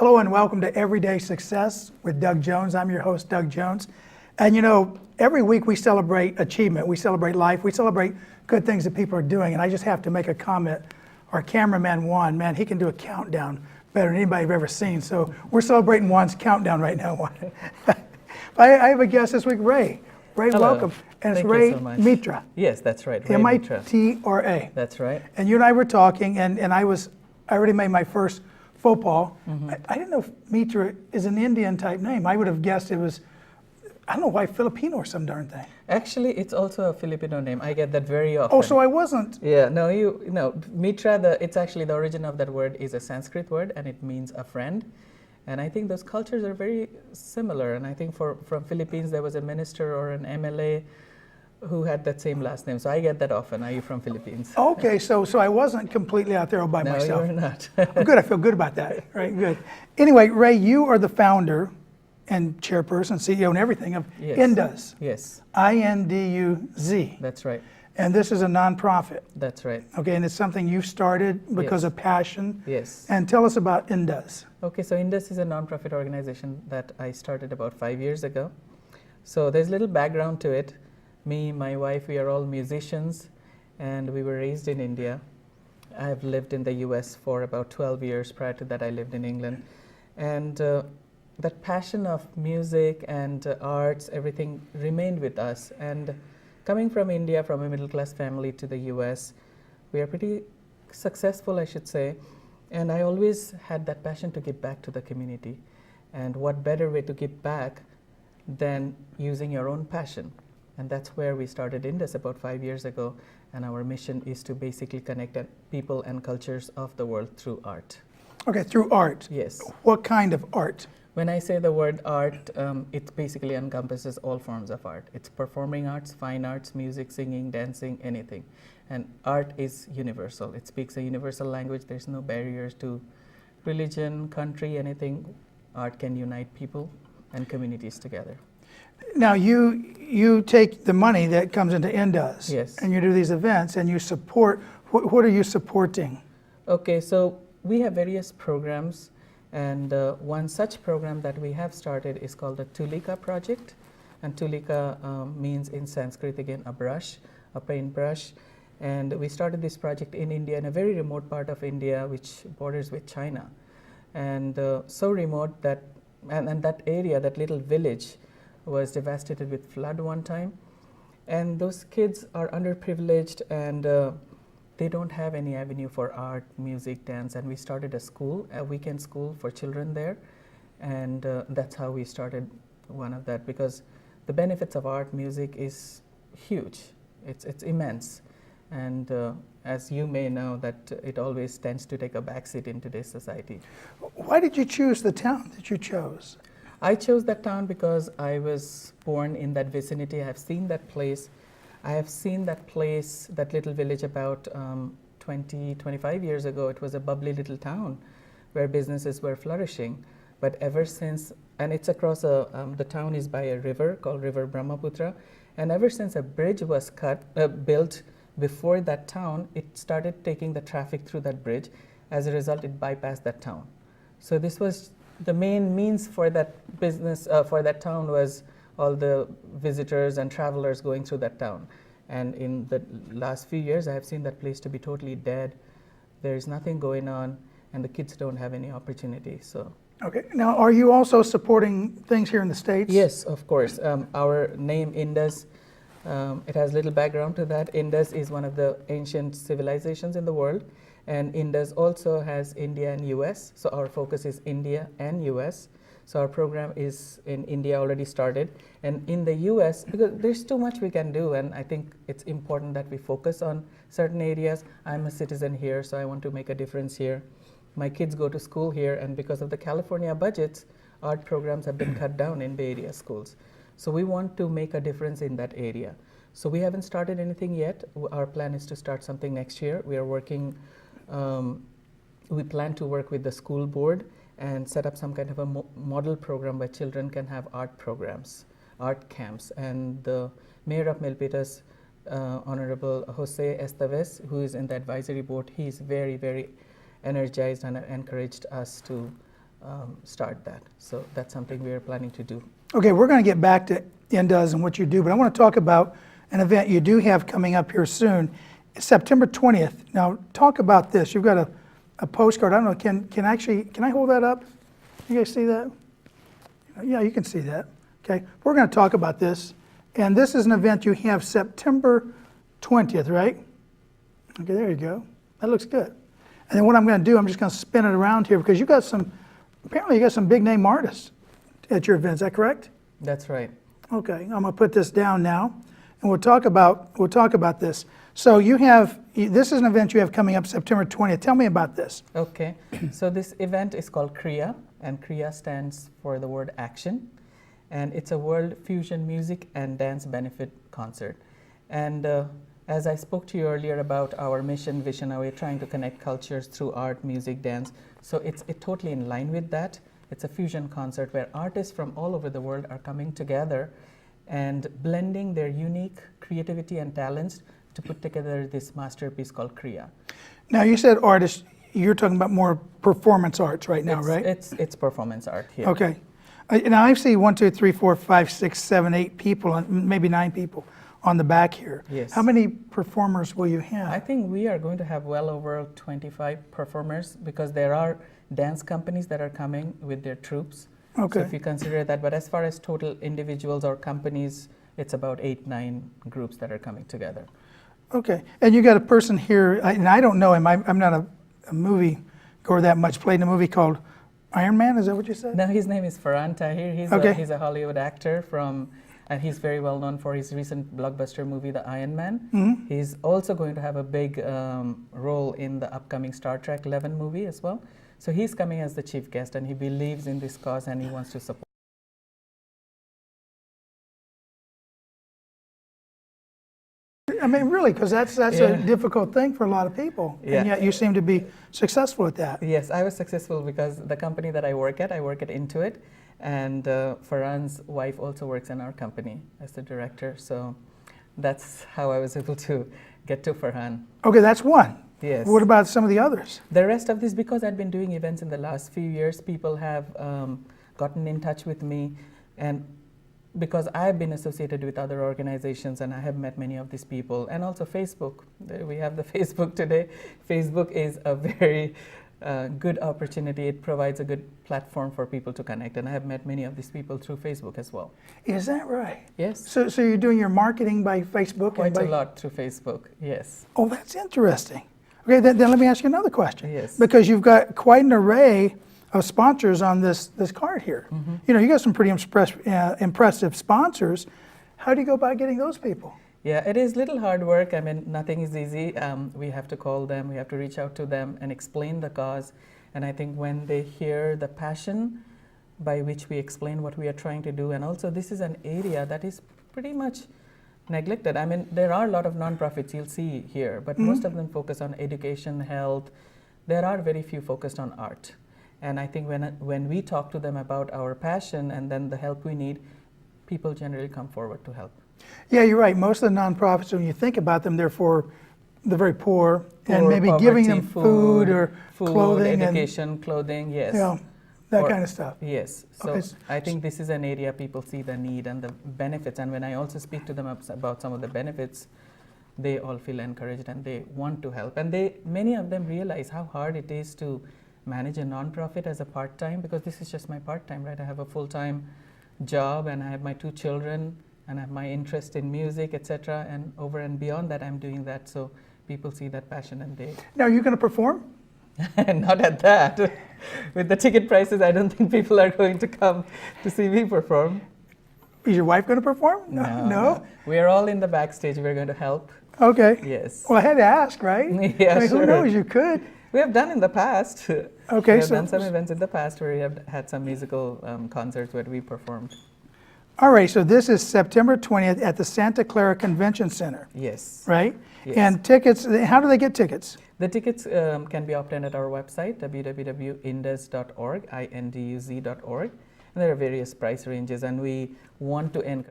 Hello and welcome to Everyday Success with Doug Jones. I'm your host, Doug Jones. And you know, every week we celebrate achievement, we celebrate life, we celebrate good things that people are doing. And I just have to make a comment. Our cameraman Juan, man, he can do a countdown better than anybody I've ever seen. So we're celebrating Juan's countdown right now, Juan. I have a guest this week, Ray. Ray, Hello. welcome. And it's Thank Ray you so much. Mitra. Yes, that's right. Ray Mitra. M-I-T-R-A. That's right. And you and I were talking, and I already made my first faux pas. I didn't know if Mitra is an Indian type name. I would have guessed it was, I don't know why, Filipino or some darn thing. Actually, it's also a Filipino name. I get that very often. Oh, so I wasn't. Yeah, no, Mitra, it's actually the origin of that word is a Sanskrit word and it means a friend. And I think those cultures are very similar. And I think from Philippines, there was a minister or an MLA who had that same last name. So I get that often. Are you from Philippines? Okay, so I wasn't completely out there all by myself. No, you're not. Oh, good, I feel good about that. Right, good. Anyway, Ray, you are the founder and chairperson, CEO and everything of Yes. Induz. Yes, I-N-D-U-Z. that's right. And this is a nonprofit. That's right. Okay, and it's something you started because Yes. of passion. Yes. And tell us about Induz. Okay, so Induz is a nonprofit organization that I started about 5 years ago. So there's a little background to it. Me, my wife, we are all musicians and we were raised in India. I have lived in the US for about 12 years. Prior to that, I lived in England. And that passion of music and arts, everything remained with us. And coming from India, from a middle class family to the US, we are pretty successful, I should say. And I always had that passion to give back to the community. And what better way to give back than using your own passion? And that's where we started Induz about 5 years ago. And our mission is to basically connect people and cultures of the world through art. Okay, through art. Yes. What kind of art? When I say the word art, it basically encompasses all forms of art. It's performing arts, fine arts, music, singing, dancing, anything. And art is universal. It speaks a universal language. There's no barriers to religion, country, anything. Art can unite people and communities together. Now you take the money that comes into Induz. Yes. And you do these events and you support, what are you supporting? Okay, so we have various programs. And one such program that we have started is called the Tulika Project. And Tulika means in Sanskrit, again, a brush, a paintbrush. And we started this project in India, in a very remote part of India, which borders with China. And so remote that, and that area, that little village, was devastated with flood one time. And those kids are underprivileged and they don't have any avenue for art, music, dance, and we started a school, a weekend school for children there, and that's how we started one of that, because the benefits of art, music is huge. It's immense, and as you may know, that it always tends to take a backseat in today's society. Why did you choose the town that you chose? I chose that town because I was born in that vicinity. I have seen that place. I have seen that place, that little village about 25 years ago. It was a bubbly little town where businesses were flourishing. But ever since, and it's across the town is by a river called River Brahmaputra. And ever since a bridge was built before that town, it started taking the traffic through that bridge. As a result, it bypassed that town. So this was the main means for that business, for that town was all the visitors and travelers going through that town. And in the last few years, I have seen that place to be totally dead. There's nothing going on, and the kids don't have any opportunity. So. Okay, now are you also supporting things here in the States? Yes, of course. Our name Induz, it has little background to that. Indus is one of the ancient civilizations in the world, and Indus also has India and US. So our focus is India and US. So our program is in India already started, and in the US, because there's too much we can do, and I think it's important that we focus on certain areas. I'm a citizen here, so I want to make a difference here. My kids go to school here, and because of the California budgets, art programs have been cut down in Bay Area schools. So we want to make a difference in that area. So we haven't started anything yet. Our plan is to start something next year. We are working, we plan to work with the school board and set up some kind of a model program where children can have art programs, art camps. And the mayor of Milpitas, Honorable Jose Esteves, who is in the advisory board, he is very, very energized and encouraged us to start that. So that's something we are planning to do. Okay, we're going to get back to Induz and what you do, but I want to talk about an event you do have coming up here soon, September 20th. Now, talk about this. You've got a postcard. I don't know, can I hold that up? You guys see that? Yeah, you can see that. Okay, we're going to talk about this. And this is an event you have September 20th, right? Okay, there you go. That looks good. And then what I'm going to do, I'm just going to spin it around here because apparently you got some big name artists at your event. Is that correct? That's right. Okay, I'm going to put this down now, and we'll talk about this. So this is an event you have coming up September 20th. Tell me about this. Okay, so this event is called KRIA, and KRIA stands for the word action, and it's a World Fusion Music and Dance Benefit Concert. And as I spoke to you earlier about our mission, vision, how we're trying to connect cultures through art, music, dance. So it's totally in line with that. It's a fusion concert where artists from all over the world are coming together and blending their unique creativity and talents to put together this masterpiece called KRIA. Now, you said artists, you're talking about more performance arts right now, right? It's performance art here. Okay. Now, I see 1, 2, 3, 4, 5, 6, 7, 8 people, maybe 9 people on the back here. Yes. How many performers will you have? I think we are going to have well over 25 performers because there are dance companies that are coming with their troops. Okay. So if you consider that, but as far as total individuals or companies, it's about 8, 9 groups that are coming together. Okay. And you got a person here, and I don't know him. I'm not a movie goer that much. Played in a movie called Iron Man. Is that what you said? No, his name is Farhan Tahir. He's a Hollywood actor and he's very well known for his recent blockbuster movie, The Iron Man. Mm-hmm. He's also going to have a big role in the upcoming Star Trek 11 movie as well. So he's coming as the chief guest, and he believes in this cause and he wants to support. I mean, really, because that's a difficult thing for a lot of people, and yet you seem to be successful at that. Yes, I was successful because the company that I work at Intuit, and Farhan's wife also works in our company as the director. So that's how I was able to get to Farhan. Okay, that's one. Yes. What about some of the others? The rest of this, because I've been doing events in the last few years, people have gotten in touch with me, and because I've been associated with other organizations and I have met many of these people, and also Facebook. We have the Facebook today. Facebook is a very good opportunity. It provides a good platform for people to connect, and I have met many of these people through Facebook as well. Is that right? Yes. So you're doing your marketing by Facebook? Quite a lot through Facebook, yes. Oh, that's interesting. Okay, then let me ask you another question. Yes. Because you've got quite an array of sponsors on this card here. Mm-hmm. You know, you got some pretty impressive sponsors. How do you go about getting those people? Yeah, it is little hard work. I mean, nothing is easy. We have to call them, we have to reach out to them and explain the cause. And I think when they hear the passion by which we explain what we are trying to do, and also this is an area that is pretty much neglected. I mean, there are a lot of nonprofits you'll see here, but most of them focus on education, health. There are very few focused on art. And I think when we talk to them about our passion and then the help we need, people generally come forward to help. Yeah, you're right. Most of the nonprofits, when you think about them, they're for the very poor and maybe poverty, giving them food or clothing. Education, clothing, yes. Yeah, that kind of stuff. Yes. So okay. I think this is an area people see the need and the benefits. And when I also speak to them about some of the benefits, they all feel encouraged and they want to help. And many of them realize how hard it is to manage a nonprofit as a part-time, because this is just my part-time, right? I have a full-time job and I have my 2 children and I have my interest in music, etc. And over and beyond that, I'm doing that. So people see that passion and they... Now, are you going to perform? Not at that. With the ticket prices, I don't think people are going to come to see me perform. Is your wife going to perform? No. We're all in the backstage. We're going to help. Okay. Yes. Well, I had to ask, right? Yeah, I mean, sure. Who knows? You could. We have done in the past. Okay, we have done some events in the past where we have had some musical concerts where we performed. All right, so this is September 20th at the Santa Clara Convention Center. Yes. Right? Yes. And tickets, how do they get tickets? The tickets can be obtained at our website, www.induz.org, induz.org. And there are various price ranges, and we want to encourage